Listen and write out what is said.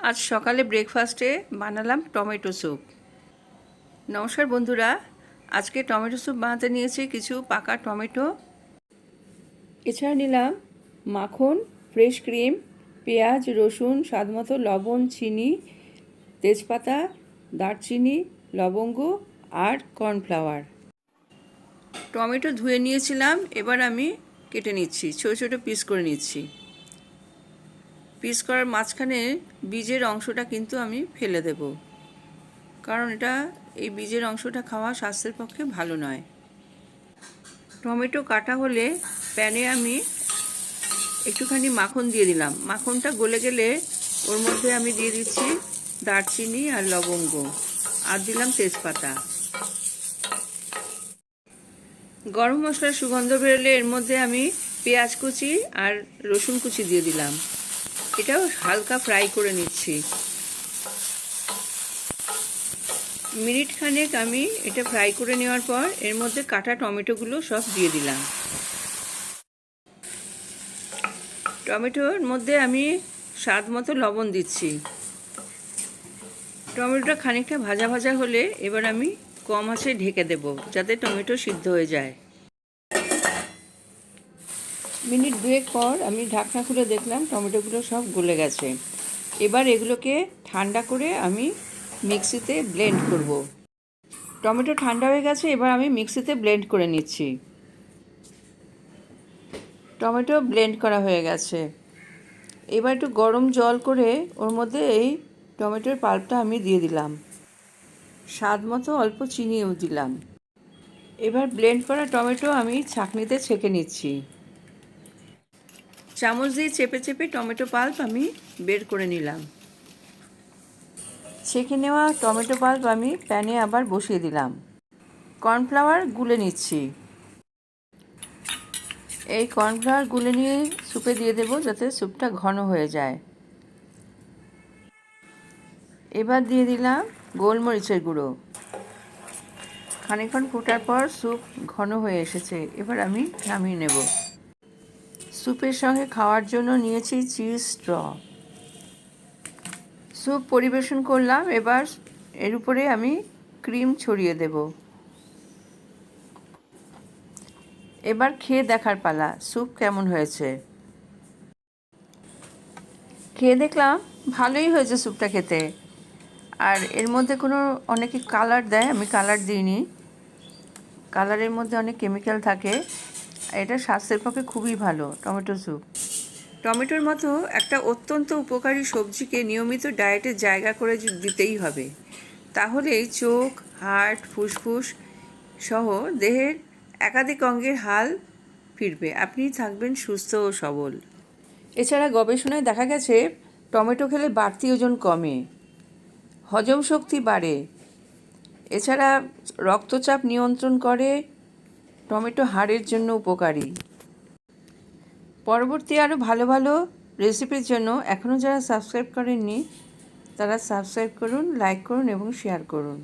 আজ সকালে ব্রেকফাস্টে বানালাম টমেটো স্যুপ। নমস্কার বন্ধুরা, আজকে টমেটো স্যুপ বানাতে নিয়েছি কিছু পাকা টমেটো, এছাড়া নিলাম মাখন, ফ্রেশ ক্রিম, পেঁয়াজ, রসুন, স্বাদমতো লবণ, চিনি, তেজপাতা, দারচিনি, লবঙ্গ আর কর্নফ্লাওয়ার। টমেটো ধুয়ে নিয়েছিলাম, এবার আমি কেটে নিচ্ছি, ছোটো ছোটো পিস করে নিচ্ছি। পিস করার মাঝখানে বীজের অংশটা কিন্তু আমি ফেলে দেব, কারণ এই বীজের অংশটা খাওয়া স্বাস্থ্যের পক্ষে ভালো নয়। টমেটো কাটা হলে প্যানে আমি একটুখানি মাখন দিয়ে দিলাম। মাখনটা গলে গেলে ওর মধ্যে আমি দিয়ে দিচ্ছি দারচিনি আর লবঙ্গ, আর দিলাম তেজপাতা। গরম মশলার সুগন্ধ বেরোলে এর মধ্যে আমি পেঁয়াজ কুচি আর রসুন কুচি দিয়ে দিলাম। এটাও হালকা ফ্রাই করে নিচ্ছি। মিনিট খানেক আমি এটা ফ্রাই করে নেওয়ার পর এর মধ্যে কাটা টমেটোগুলো সব দিয়ে দিলাম। টমেটোর মধ্যে আমি স্বাদ মতো লবণ দিচ্ছি। টমেটোটা খানিকটা ভাজা ভাজা হলে এবার আমি কম আঁচে ঢেকে দেব, যাতে টমেটো সিদ্ধ হয়ে যায়। মিনিট দুয়েক পর আমি ঢাকনা খুলে দেখলাম টমেটোগুলো সব গলে গেছে। এবার এগুলোকে ঠান্ডা করে আমি মিক্সিতে ব্লেন্ড করব। টমেটো ঠান্ডা হয়ে গেছে, এবার আমি মিক্সিতে ব্লেন্ড করে নিচ্ছি। টমেটো ব্লেন্ড করা হয়ে গেছে। এবার একটু গরম জল করে ওর মধ্যে এই টমেটোর পাল্পটা আমি দিয়ে দিলাম। স্বাদ মতো অল্প চিনিও দিলাম। এবার ব্লেন্ড করা টমেটো আমি ছাঁকনিতে ছেঁকে নিচ্ছি। চামচ দিয়ে চেপে চেপে টমেটো পাল্প আমি বের করে নিলাম। ছেঁকে নেওয়া টমেটো পাল্প আমি প্যানে আবার বসিয়ে দিলাম। কর্নফ্লাওয়ার গুলে নিচ্ছি। এই কর্নফ্লাওয়ার গুলে নিয়ে স্যুপে দিয়ে দেবো, যাতে স্যুপটা ঘন হয়ে যায়। এবার দিয়ে দিলাম গোলমরিচের গুঁড়ো। খানিকক্ষণ ফোটার পর স্যুপ ঘন হয়ে এসেছে, এবার আমি নামিয়ে নেব। স্যুপের সঙ্গে খাওয়ার জন্য নিয়েছি চিজ স্ট্র। স্যুপ পরিবেশন করলাম, এবার এর উপরে আমি ক্রিম ছড়িয়ে দেব। এবার খেয়ে দেখার পালা, স্যুপ কেমন হয়েছে। খেয়ে দেখলাম ভালোই হয়েছে স্যুপটা খেতে। আর এর মধ্যে অনেকে কালার দেয়, আমি কালার দিইনি। কালারের মধ্যে অনেক কেমিক্যাল থাকে। এটা স্বাস্থ্যের পক্ষে খুবই ভালো টমেটো স্যুপ। টমেটোর মতো একটা অত্যন্ত উপকারী সবজিকে নিয়মিত ডায়েটে জায়গা করে দিতেই হবে, তাহলেই চোখ, হার্ট, ফুসফুস সহ দেহের একাধিক অঙ্গের হাল ফিরবে, আপনি থাকবেন সুস্থ ও সবল। এছাড়া গবেষণায় দেখা গেছে টমেটো খেলে বাড়তি ওজন কমে, হজম শক্তি বাড়ে। এছাড়া রক্তচাপ নিয়ন্ত্রণ করে। টমেটো হাড়ের জন্য উপকারী। পরবর্তী আরও ভালো ভালো রেসিপির জন্য এখনও যারা সাবস্ক্রাইব করেননি তারা সাবস্ক্রাইব করুন, লাইক করুন এবং শেয়ার করুন।